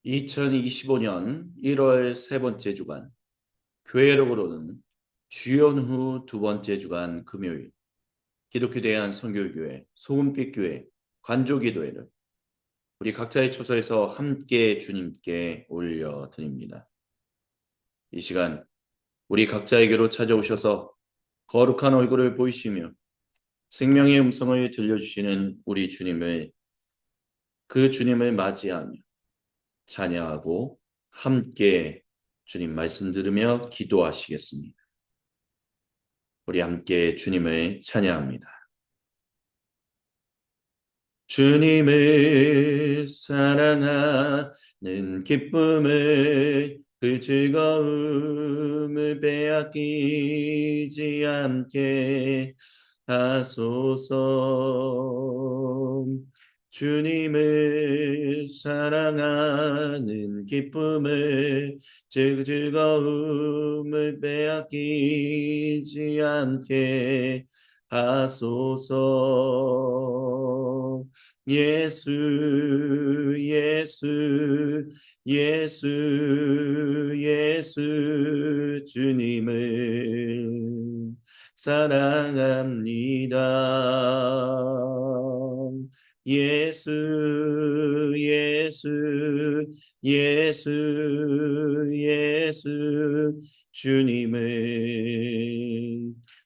2025년 1월 세 번째 주간, 교회력으로는 주연 후 두 번째 주간 금요일, 기독교 대한 선교교회, 소금빛 교회, 관조기도회를 우리 각자의 처소에서 함께 주님께 올려드립니다. 이 시간 우리 각자에게로 찾아오셔서 거룩한 얼굴을 보이시며 생명의 음성을 들려주시는 우리 주님을, 그 주님을 맞이하며 찬양하고 함께 주님 말씀 들으며 기도하시겠습니다. 우리 함께 주님을 찬양합니다. 주님을 사랑하는 기쁨을, 그 즐거움을 빼앗기지 않게 하소서. 주님을 사랑하는 기쁨을, 즐거움을 빼앗기지 않게 하소서. 예수 예수 예수 예수 주님을 사랑합니다. 예수 예수 예수 예수 주님을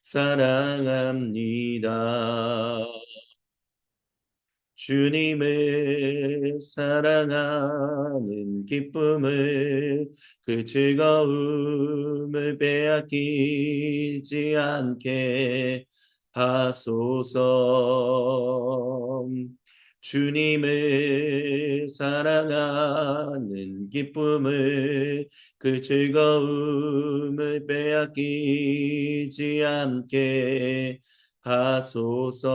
사랑합니다. 주님을 사랑하는 기쁨을, 그 즐거움을 빼앗기지 않게 하소서. 주님을 사랑하는 기쁨을, 그 즐거움을 빼앗기지 않게 하소서.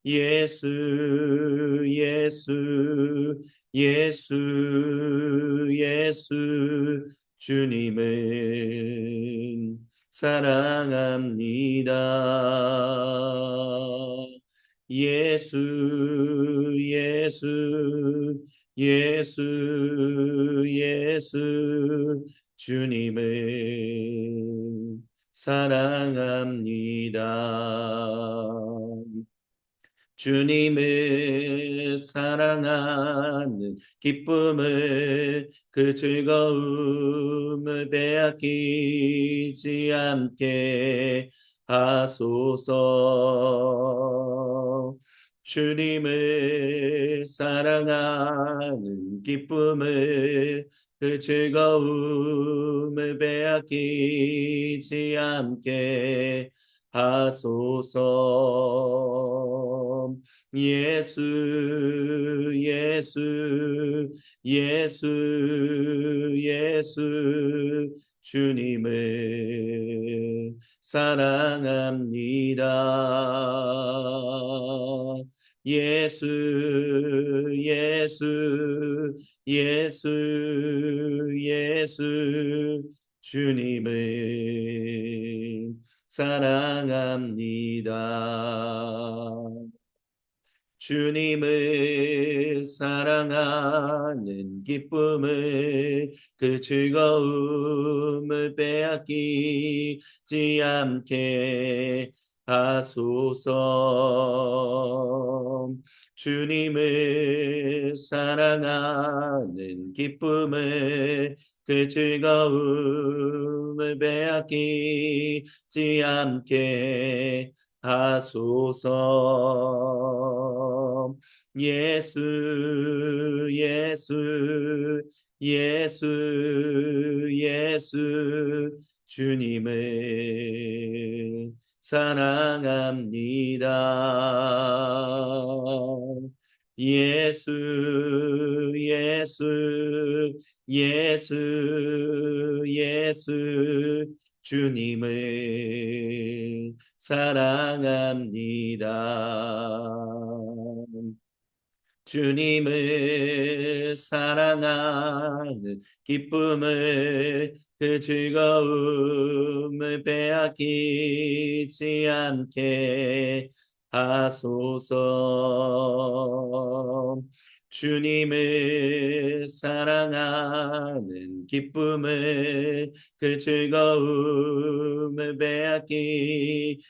예수 예수 예수 예수 주님을 사랑합니다. 예수 예수 예수 예수 주님을 사랑합니다. 주님을 사랑하는 기쁨을, 그 즐거움을 빼앗기지 않게 하소서. 주님을 사랑하는 기쁨을, 그 즐거움을 빼앗기지 않게 하소서. 예수 예수 예수 예수 주님을 사랑합니다. 예수 예수 예수 예수 주님을 사랑합니다. 주님을 사랑하는 기쁨을, 그 즐거움을 빼앗기지 않게 하소서. 주님을 사랑하는 기쁨을, 그 즐거움을 빼앗기지 않게 하소서. 예수 예수 예수 예수 주님을 사랑합니다. 예수 예수 예수 예수 주님을 사랑합니다. 주님을 사랑하는 기쁨을, 그 즐거움을 빼앗기지 않게 하소서. 주님을 사랑하는 기쁨을 그 즐거움을 빼앗기지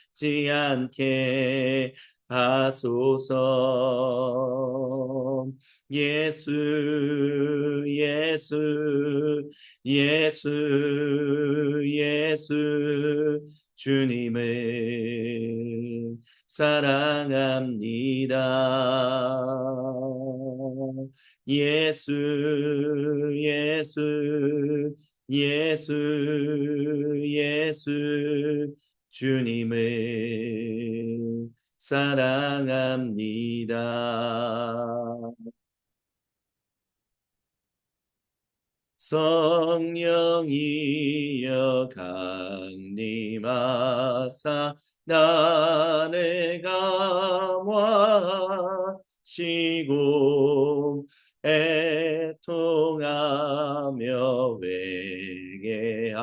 않게 하소서. 예수 예수 예수 예수 주님을 사랑합니다. 예수 예수 예수 예수 주님을 사랑합니다. 성령이여 강림하사 나를 감화시고 애통하며 회개한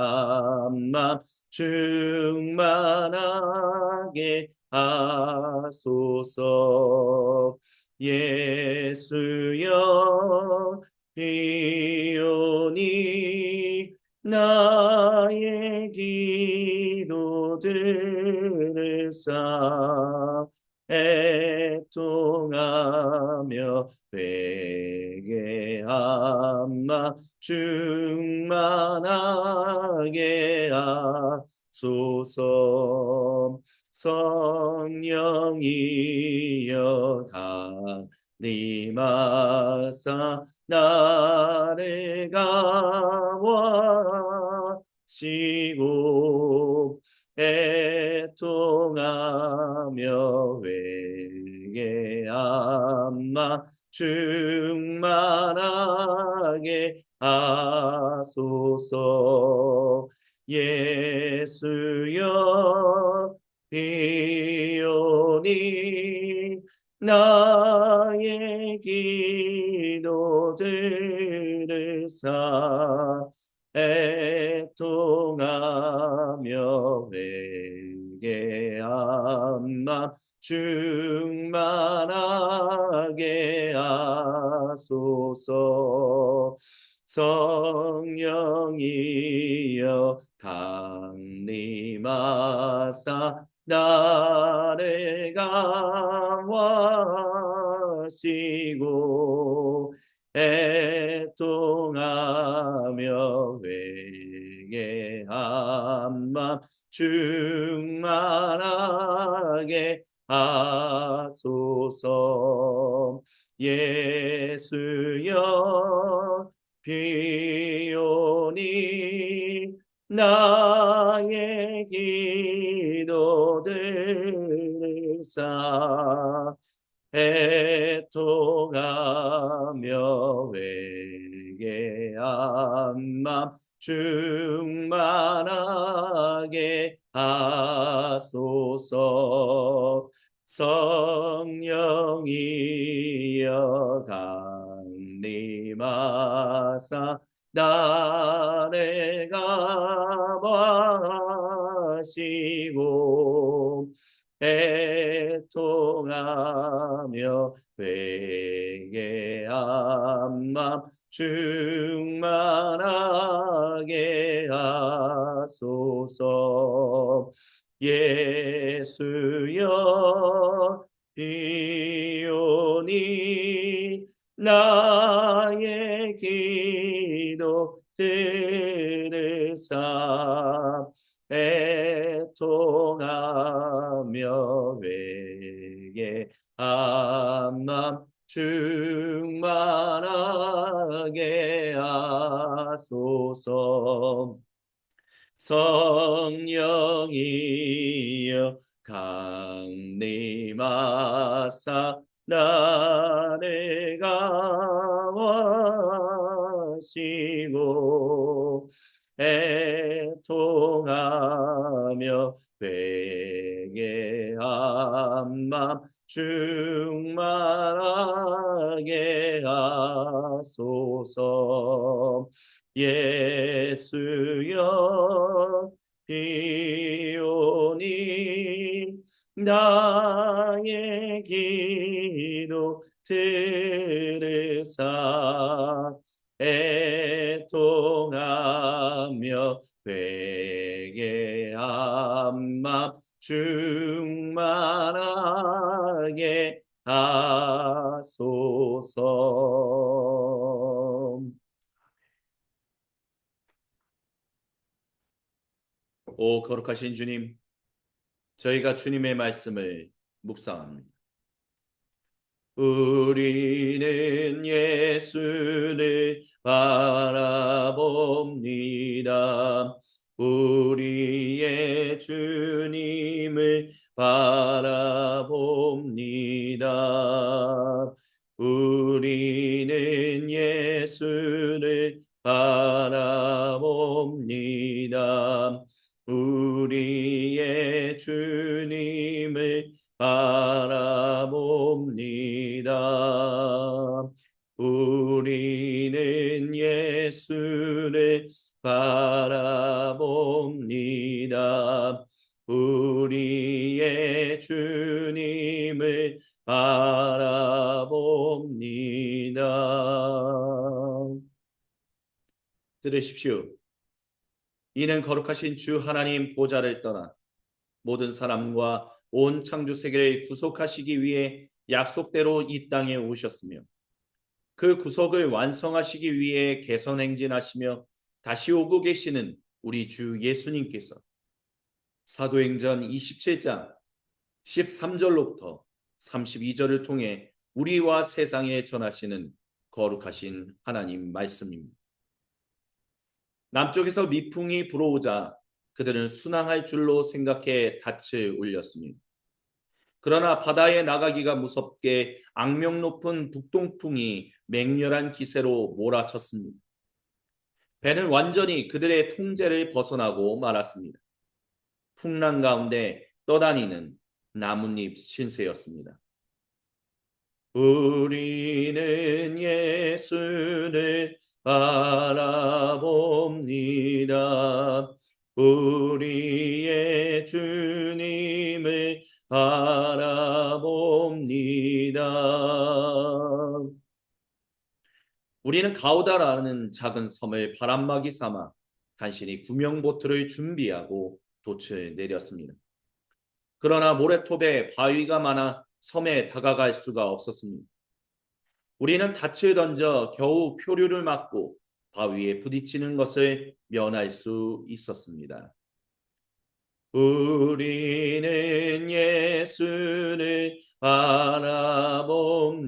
맘 충만하게 하소서. 예수여 비오니 나의 기도들을 애통하며 회개한 마 충만하게 하소서. 성령이여 강림하사 나를 감화시고 애통하며 회개한 마 충만하게 하소서. 예수여 비오니 나의 기도들을 애통하며 회개한 맘 충만하게 하소서. 성령이여 강림하사 나를 감화시고 애통하며 회개한 맘 충만하게 하소서. 예수여 비오니 나의 기도들을 애통하며 회개한 맘 충만하게 하소서. 성령이여 강림하사 나를 감화시고 애통하며 회개한 맘 충만하게 하소서. 예수여 비오니 나의 기도들을 애통하며 회개한 맘 충만하게 하소서. 성령이여 강림하사 나를 감화시고 애통하며 회개한 맘 충만하게 하소서. 예수여 비오니 나의 기도들을 들으사 애통하며 회개한 맘 충만하게 하소서. 오 거룩하신 주님, 저희가 주님의 말씀을 묵상합니다. 우리는 예수를 바라봅니다. 우리의 주님을 바라봅니다. 우리는 예수를 바라봅니다. 우리의 주님을 바라봅니다. 우리는 예수를 바라봅니다. 우리의 주님을 바라봅니다. 들으십시오. 이는 거룩하신 주 하나님 보좌를 떠나 모든 사람과 온 창조 세계를 구속하시기 위해 약속대로 이 땅에 오셨으며 그 구속을 완성하시기 위해 개선행진하시며 다시 오고 계시는 우리 주 예수님께서 사도행전 27장 13절로부터 32절을 통해 우리와 세상에 전하시는 거룩하신 하나님 말씀입니다. 남쪽에서 미풍이 불어오자 그들은 순항할 줄로 생각해 닻을 올렸습니다. 그러나 바다에 나가기가 무섭게 악명 높은 북동풍이 맹렬한 기세로 몰아쳤습니다. 배는 완전히 그들의 통제를 벗어나고 말았습니다. 풍랑 가운데 떠다니는 나뭇잎 신세였습니다. 우리는 예수를 바라봅니다. 우리의 주님을 바라봅니다. 우리는 가우다라는 작은 섬을 바람막이 삼아 간신히 구명보트를 준비하고 돛을 내렸습니다. 그러나 모래톱에 바위가 많아 섬에 다가갈 수가 없었습니다. 우리는 닻을 던져 겨우 표류를 막고 바위에 부딪히는 것을 면할 수 있었습니다. 우리는 예수를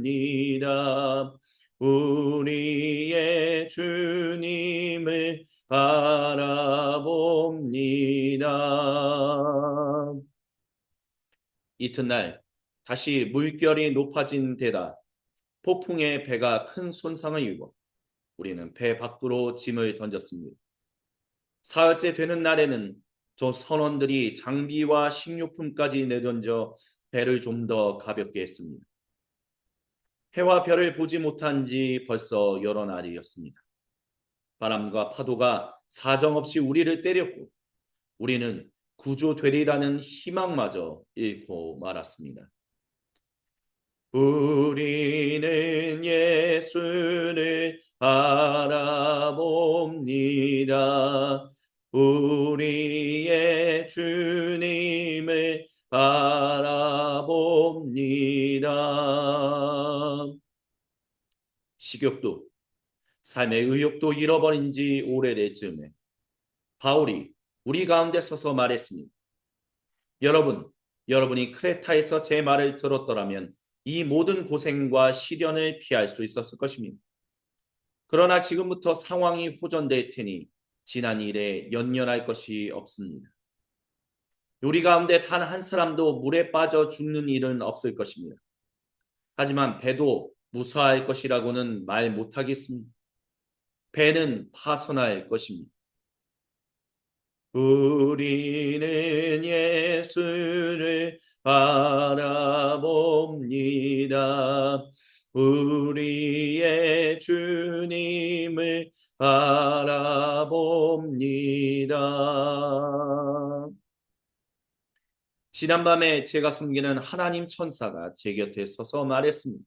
바라봅니다. 우리의 주님을 바라봅니다. 이튿날 다시 물결이 높아진 데다 폭풍에 배가 큰 손상을 입어 우리는 배 밖으로 짐을 던졌습니다. 사흘째 되는 날에는 저 선원들이 장비와 식료품까지 내던져 배를 좀 더 가볍게 했습니다. 해와 별을 보지 못한 지 벌써 여러 날이었습니다. 바람과 파도가 사정없이 우리를 때렸고 우리는 구조되리라는 희망마저 잃고 말았습니다. 우리는 예수를 바라봅니다. 우리의 주님을 바라봅니다. 식욕도 삶의 의욕도 잃어버린 지 오래될 즈음에 바울이 우리 가운데 서서 말했습니다. 여러분이 크레타에서 제 말을 들었더라면 이 모든 고생과 시련을 피할 수 있었을 것입니다. 그러나 지금부터 상황이 호전될 테니 지난 일에 연연할 것이 없습니다. 우리 가운데 단 한 사람도 물에 빠져 죽는 일은 없을 것입니다. 하지만 배도 무사할 것이라고는 말 못하겠습니다. 배는 파선할 것입니다. 우리는 예수를 바라봅니다. 우리의 주님을 바라봅니다. 지난밤에 제가 섬기는 하나님 천사가 제 곁에 서서 말했습니다.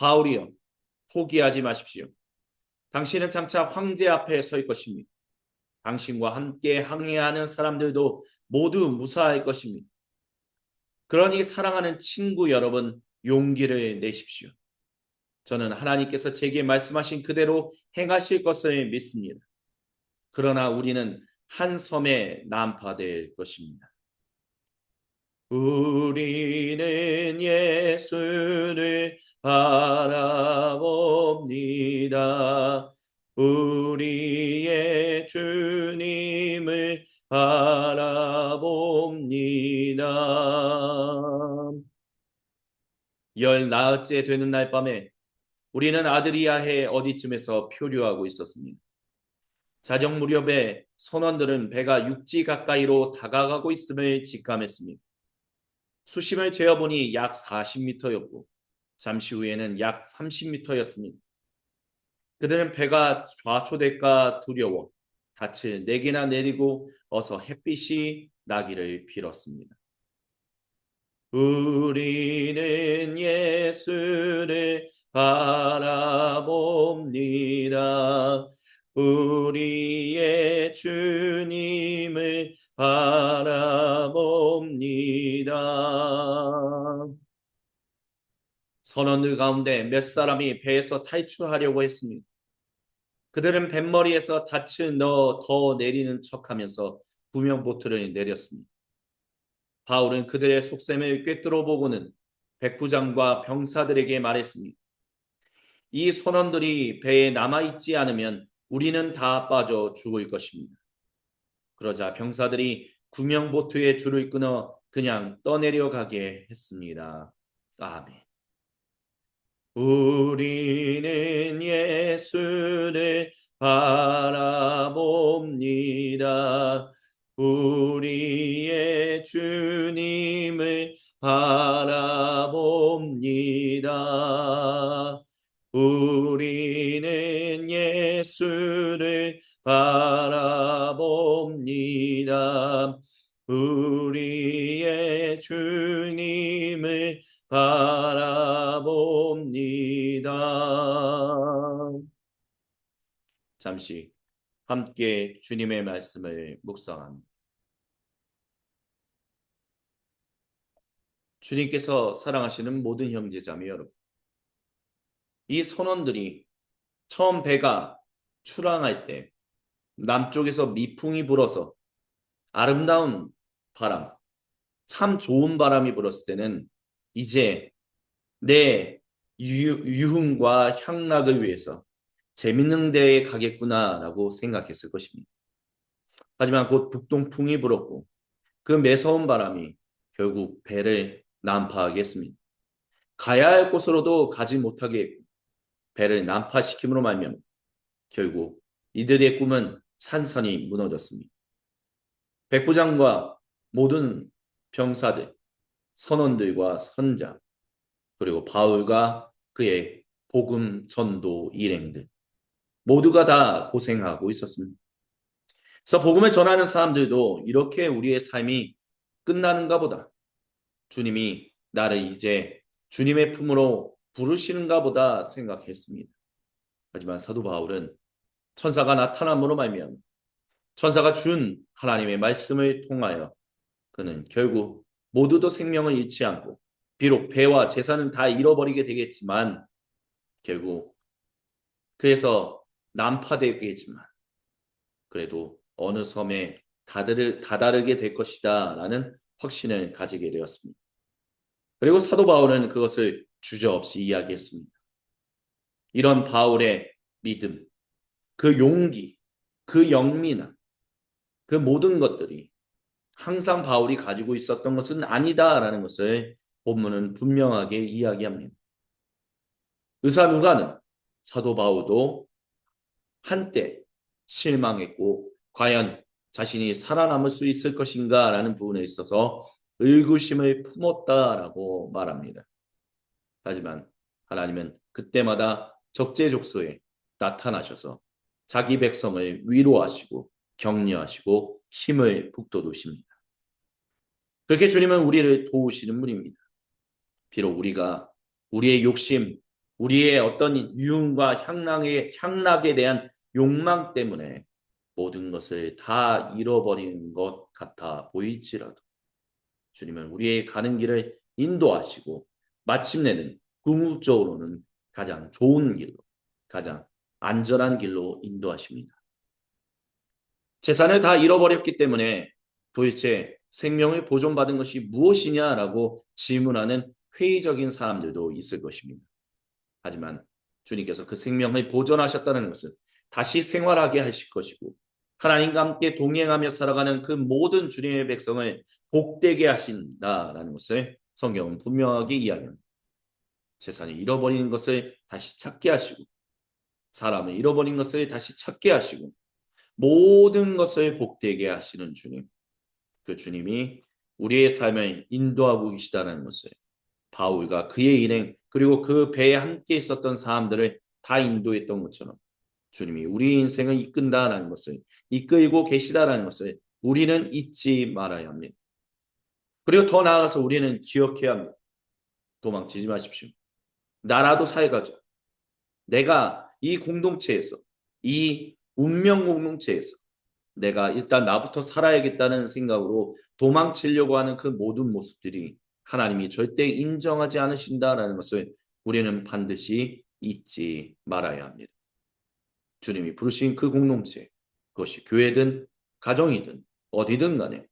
바울이여, 포기하지 마십시오. 당신은 장차 황제 앞에 설 것입니다. 당신과 함께 항해하는 사람들도 모두 무사할 것입니다. 그러니 사랑하는 친구 여러분, 용기를 내십시오. 저는 하나님께서 제게 말씀하신 그대로 행하실 것을 믿습니다. 그러나 우리는 한 섬에 난파될 것입니다. 우리는 예수를 바라봅니다. 우리의 주님을 바라봅니다. 열 나흘째 되는 날 밤에 우리는 아드리아해 어디쯤에서 표류하고 있었습니다. 자정 무렵에 선원들은 배가 육지 가까이로 다가가고 있음을 직감했습니다. 수심을 재어보니 약 40m였고 잠시 후에는 약 30m였습니다. 그들은 배가 좌초될까 두려워 닻을 4개나 내리고 어서 햇빛이 나기를 빌었습니다. 우리는 예수를 바라봅니다. 우리의 주님을 바라봅니다. 선원들 가운데 몇 사람이 배에서 탈출하려고 했습니다. 그들은 뱃머리에서 닻을 넣어 더 내리는 척하면서 구명보트를 내렸습니다. 바울은 그들의 속셈을 꿰뚫어 보고는 백부장과 병사들에게 말했습니다. 이 선원들이 배에 남아있지 않으면 우리는 다 빠져 죽을 것입니다. 그러자 병사들이 구명보트의 줄을 끊어 그냥 떠내려가게 했습니다. 아멘. 우리는 예수를 바라봅니다. 우리의 주님을 바라봅니다. 우리는 예수를 바라봅니다. 우리의 주님을 바라봅니다. 잠시 함께 주님의 말씀을 묵상합니다. 주님께서 사랑하시는 모든 형제자매 여러분, 이 선원들이 처음 배가 출항할 때 남쪽에서 미풍이 불어서 아름다운 바람, 참 좋은 바람이 불었을 때는 이제 내 유흥과 향락을 위해서 재밌는 데에 가겠구나라고 생각했을 것입니다. 하지만 곧 북동풍이 불었고 그 매서운 바람이 결국 배를 난파하게 했습니다. 가야 할 곳으로도 가지 못하게 했고 배를 난파시킴으로 말미암아 결국 이들의 꿈은 산산이 무너졌습니다. 백부장과 모든 병사들, 선원들과 선자, 그리고 바울과 그의 복음 전도 일행들 모두가 다 고생하고 있었습니다. 그래서 복음을 전하는 사람들도 이렇게 우리의 삶이 끝나는가 보다, 주님이 나를 이제 주님의 품으로 부르시는가 보다 생각했습니다. 하지만 사도 바울은 천사가 나타남으로 말미암아 천사가 준 하나님의 말씀을 통하여 그는 결국 모두도 생명을 잃지 않고 비록 배와 재산은 다 잃어버리게 되겠지만 결국 그래서 난파되겠지만 그래도 어느 섬에 다다르게 될 것이다 라는 확신을 가지게 되었습니다. 그리고 사도 바울은 그것을 주저없이 이야기했습니다. 이런 바울의 믿음, 그 용기, 그 영민함, 그 모든 것들이 항상 바울이 가지고 있었던 것은 아니다라는 것을 본문은 분명하게 이야기합니다. 의사 누가는 사도 바울도 한때 실망했고 과연 자신이 살아남을 수 있을 것인가 라는 부분에 있어서 의구심을 품었다라고 말합니다. 하지만 하나님은 그때마다 적재적소에 나타나셔서 자기 백성을 위로하시고 격려하시고 힘을 북돋우십니다. 그렇게 주님은 우리를 도우시는 분입니다. 비록 우리가 우리의 욕심, 우리의 어떤 유흥과 향락에 대한 욕망 때문에 모든 것을 다 잃어버리는 것 같아 보일지라도 주님은 우리의 가는 길을 인도하시고 마침내는 궁극적으로는 가장 좋은 길로, 가장 안전한 길로 인도하십니다. 재산을 다 잃어버렸기 때문에 도대체 생명을 보존받은 것이 무엇이냐라고 질문하는 회의적인 사람들도 있을 것입니다. 하지만 주님께서 그 생명을 보존하셨다는 것은 다시 생활하게 하실 것이고 하나님과 함께 동행하며 살아가는 그 모든 주님의 백성을 복되게 하신다라는 것을 성경은 분명하게 이야기합니다. 재산을 잃어버리는 것을 다시 찾게 하시고 사람을 잃어버린 것을 다시 찾게 하시고 모든 것을 복되게 하시는 주님, 그 주님이 우리의 삶을 인도하고 계시다는 것을 바울과 그의 일행 그리고 그 배에 함께 있었던 사람들을 다 인도했던 것처럼 주님이 우리 인생을 이끈다라는 것을 이끌고 계시다라는 것을 우리는 잊지 말아야 합니다. 그리고 더 나아가서 우리는 기억해야 합니다. 도망치지 마십시오. 나라도 살가죠. 내가 이 공동체에서 이 운명 공동체에서 내가 일단 나부터 살아야겠다는 생각으로 도망치려고 하는 그 모든 모습들이 하나님이 절대 인정하지 않으신다라는 것을 우리는 반드시 잊지 말아야 합니다. 주님이 부르신 그 공동체, 그것이 교회든 가정이든 어디든 간에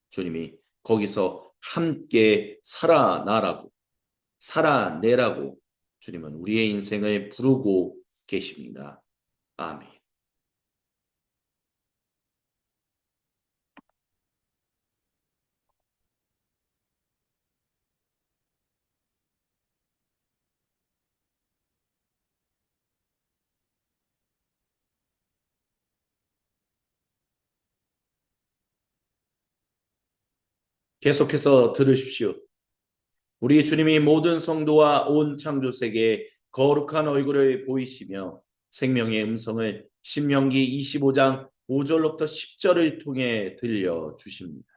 주님이 거기서 함께 살아나라고, 살아내라고 주님은 우리의 인생을 부르고 계십니다. 아멘. 계속해서 들으십시오. 우리 주님이 모든 성도와 온 창조 세계에 거룩한 얼굴을 보이시며 생명의 음성을 신명기 25장 5절로부터 10절을 통해 들려주십니다.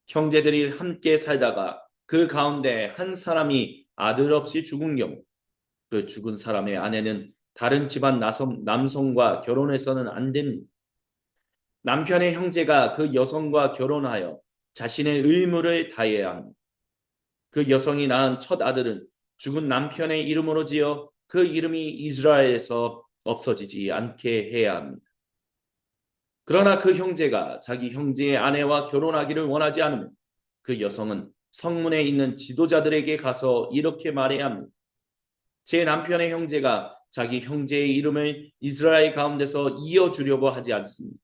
형제들이 함께 살다가 그 가운데 한 사람이 아들 없이 죽은 경우 그 죽은 사람의 아내는 다른 집안 남성과 결혼해서는 안 됩니다. 남편의 형제가 그 여성과 결혼하여 자신의 의무를 다해야 합니다. 그 여성이 낳은 첫 아들은 죽은 남편의 이름으로 지어 그 이름이 이스라엘에서 없어지지 않게 해야 합니다. 그러나 그 형제가 자기 형제의 아내와 결혼하기를 원하지 않으면 그 여성은 성문에 있는 지도자들에게 가서 이렇게 말해야 합니다. 제 남편의 형제가 자기 형제의 이름을 이스라엘 가운데서 이어주려고 하지 않습니다.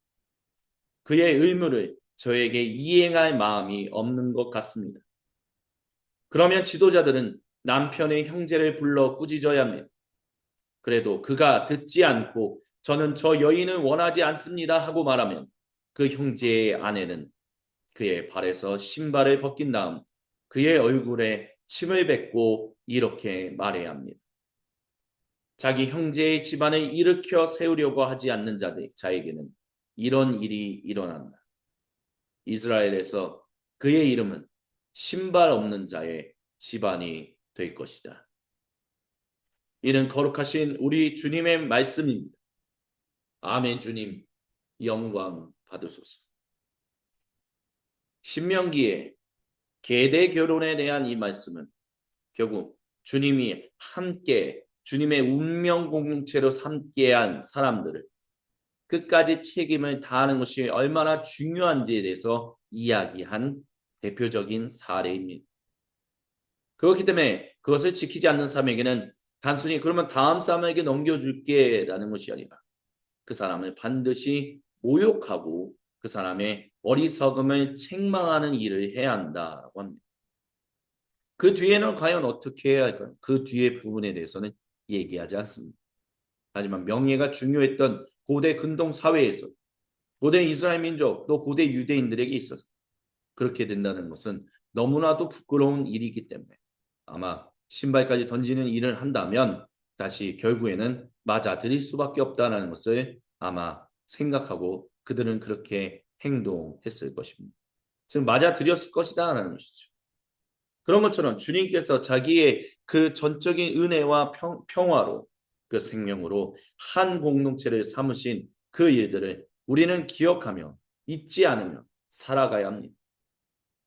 그의 의무를 저에게 이행할 마음이 없는 것 같습니다. 그러면 지도자들은 남편의 형제를 불러 꾸짖어야 합니다. 그래도 그가 듣지 않고 저는 저 여인은 원하지 않습니다 하고 말하면 그 형제의 아내는 그의 발에서 신발을 벗긴 다음 그의 얼굴에 침을 뱉고 이렇게 말해야 합니다. 자기 형제의 집안을 일으켜 세우려고 하지 않는 자에게는 이런 일이 일어난다. 이스라엘에서 그의 이름은 신발 없는 자의 집안이 될 것이다. 이는 거룩하신 우리 주님의 말씀입니다. 아멘. 주님 영광 받으소서. 신명기에 계대 결혼에 대한 이 말씀은 결국 주님이 함께 주님의 운명 공동체로 함께한 사람들을 끝까지 책임을 다하는 것이 얼마나 중요한지에 대해서 이야기한 대표적인 사례입니다. 그렇기 때문에 그것을 지키지 않는 사람에게는 단순히 그러면 다음 사람에게 넘겨줄게라는 것이 아니라 그 사람을 반드시 모욕하고 그 사람의 어리석음을 책망하는 일을 해야 한다라고 합니다. 그 뒤에는 과연 어떻게 해야 할까요? 그 뒤의 부분에 대해서는 얘기하지 않습니다. 하지만 명예가 중요했던 고대 근동 사회에서 고대 이스라엘 민족 또 고대 유대인들에게 있어서 그렇게 된다는 것은 너무나도 부끄러운 일이기 때문에 아마 신발까지 던지는 일을 한다면 다시 결국에는 맞아들일 수밖에 없다는 것을 아마 생각하고 그들은 그렇게 행동했을 것입니다. 즉 맞아들였을 것이다라는 것이죠. 그런 것처럼 주님께서 자기의 그 전적인 은혜와 평화로 그 생명으로 한 공동체를 삼으신 그 일들을 우리는 기억하며 잊지 않으며 살아가야 합니다.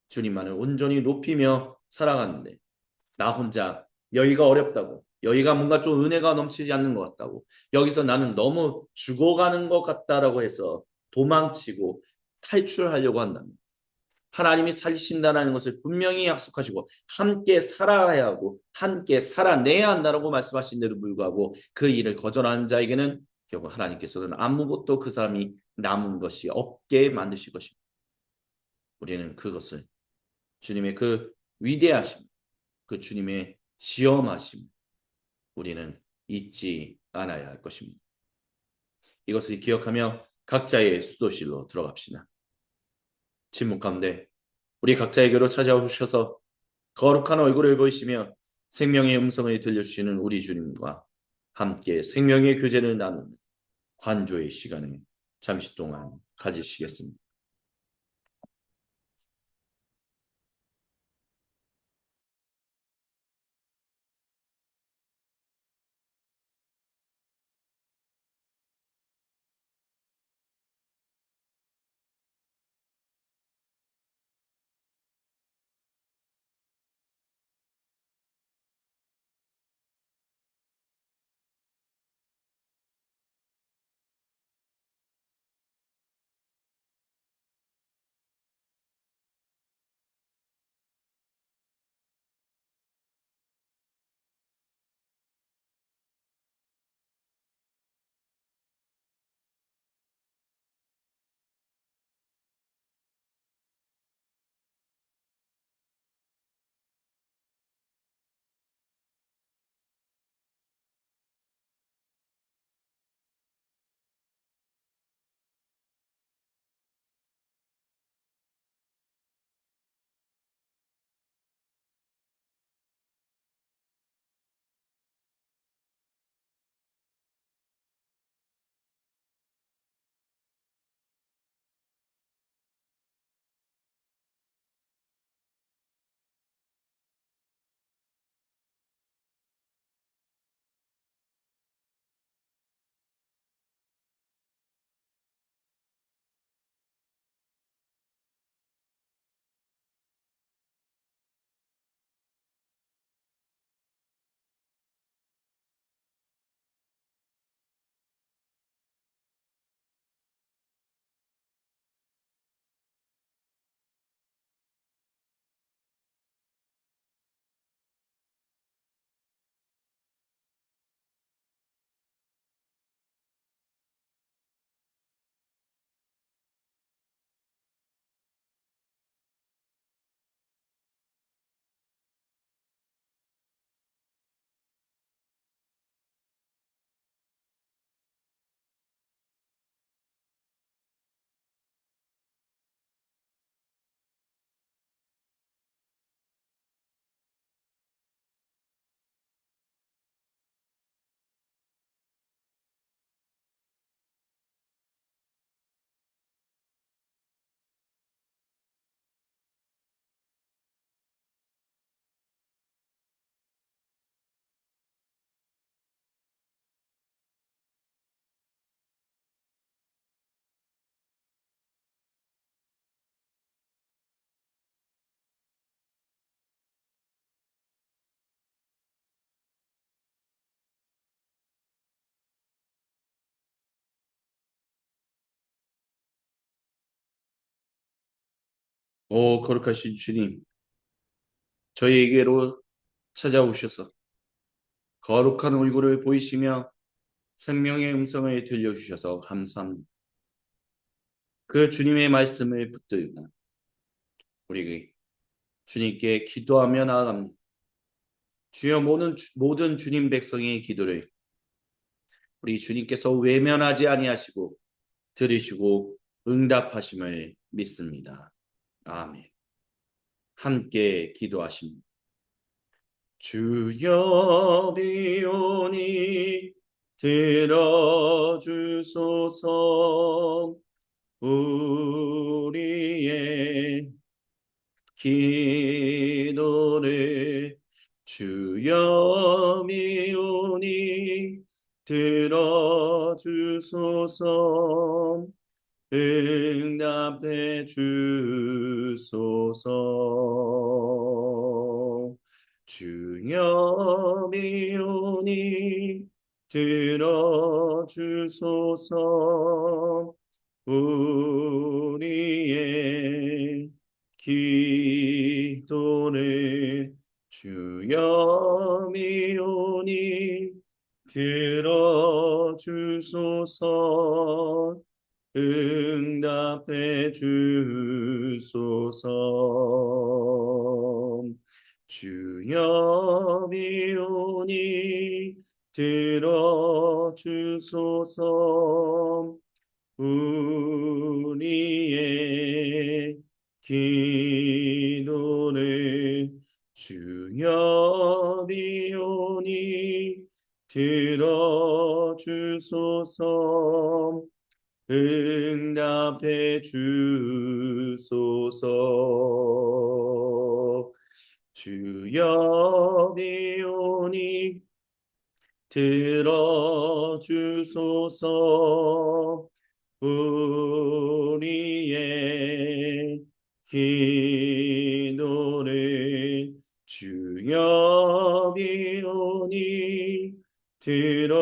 주님만을 온전히 높이며 살아가는데 나 혼자 여기가 어렵다고, 여기가 뭔가 좀 은혜가 넘치지 않는 것 같다고, 여기서 나는 너무 죽어가는 것 같다라고 해서 도망치고 탈출하려고 한다면 하나님이 살리신다는 것을 분명히 약속하시고 함께 살아야 하고 함께 살아내야 한다라고 말씀하신 데도 불구하고 그 일을 거절하는 자에게는 결국 하나님께서는 아무것도 그 사람이 남은 것이 없게 만드실 것입니다. 우리는 그것을 주님의 그 위대하심, 그 주님의 시험하심, 우리는 잊지 않아야 할 것입니다. 이것을 기억하며 각자의 수도실로 들어갑시다. 침묵 가운데 우리 각자에게로 찾아오셔서 거룩한 얼굴을 보이시며 생명의 음성을 들려주시는 우리 주님과 함께 생명의 교제를 나누는 관조의 시간을 잠시 동안 가지시겠습니다. 오 거룩하신 주님, 저희에게로 찾아오셔서 거룩한 얼굴을 보이시며 생명의 음성을 들려주셔서 감사합니다. 그 주님의 말씀을 붙들고 우리 주님께 기도하며 나아갑니다. 주여 모든 주님 백성의 기도를 우리 주님께서 외면하지 아니하시고 들으시고 응답하심을 믿습니다. 아멘. 함께 기도하십니다. 주여 비오니 들어주소서. 우리의 기도 기도를 주여 미오니 들어주소서. 응답해 주소서. 주여 미오니 들어주소서. 우리의 기도를 주여 미오니 들어주소서. 응답해 주소서. 주여 미오니 들어주소서. 우리의 기도를 주여 미오니 들어주소서. 응답해 주소서. 주여 미오니 들어주소서. 우리의 기도를 주여 미오니 들어주소서.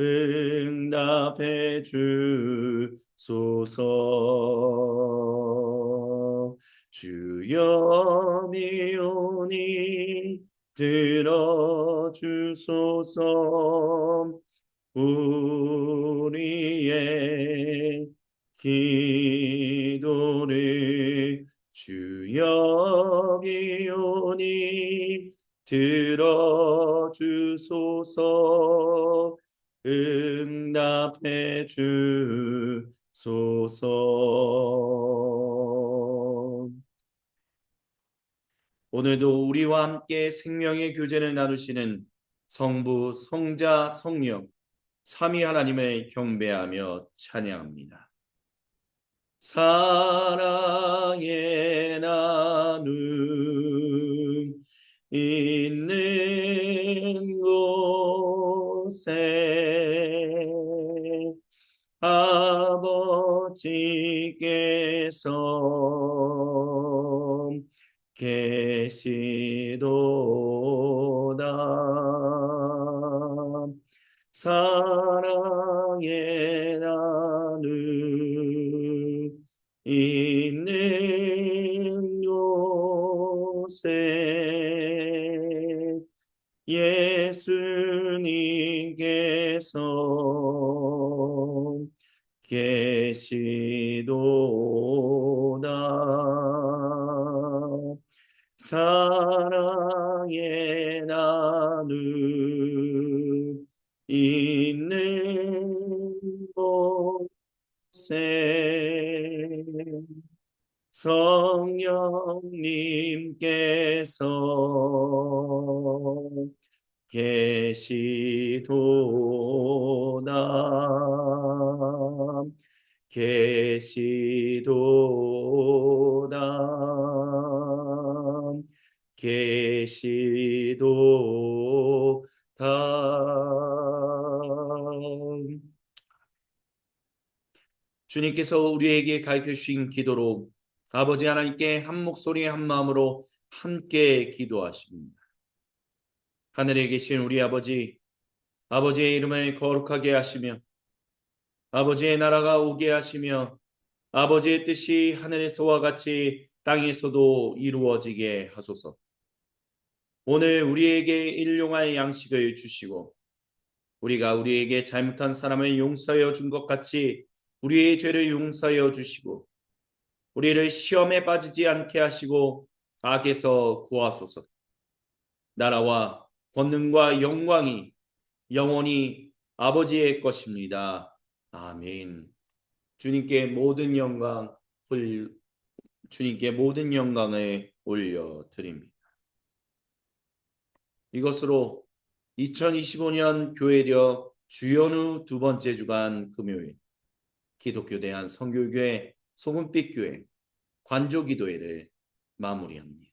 응답해 주소서. 주여 미오니 들어주소서. 우리의 기도를 주여 미오니 들어주소서. 응답해 주소서. 오늘도 우리와 함께 생명의 교제를 나누시는 성부, 성자, 성령 삼위 하나님을 경배하며 찬양합니다. 사랑의 나눔 있는 곳에 아버지께서 계시도다. 사랑의 나눔 있는 곳에 예수님께서 계시도다. 사랑의 나눔 있는 곳에 성령님께서 계시도다. 계시도다. 계시도다. 주님께서 우리에게 가르쳐 주신 기도로 아버지 하나님께 한 목소리 한 마음으로 함께 기도하십니다. 하늘에 계신 우리 아버지, 아버지의 이름을 거룩하게 하시며 아버지의 나라가 오게 하시며 아버지의 뜻이 하늘에서와 같이 땅에서도 이루어지게 하소서. 오늘 우리에게 일용할 양식을 주시고 우리가 우리에게 잘못한 사람을 용서하여 준 것 같이 우리의 죄를 용서하여 주시고 우리를 시험에 빠지지 않게 하시고 악에서 구하소서. 나라와 권능과 영광이 영원히 아버지의 것입니다. 아멘. 주님께 모든 영광을 올려드립니다. 이것으로 2025년 교회력 주연후 두 번째 주간 금요일 기독교 대한 선교교회 소금빛교회 관조기도회를 마무리합니다.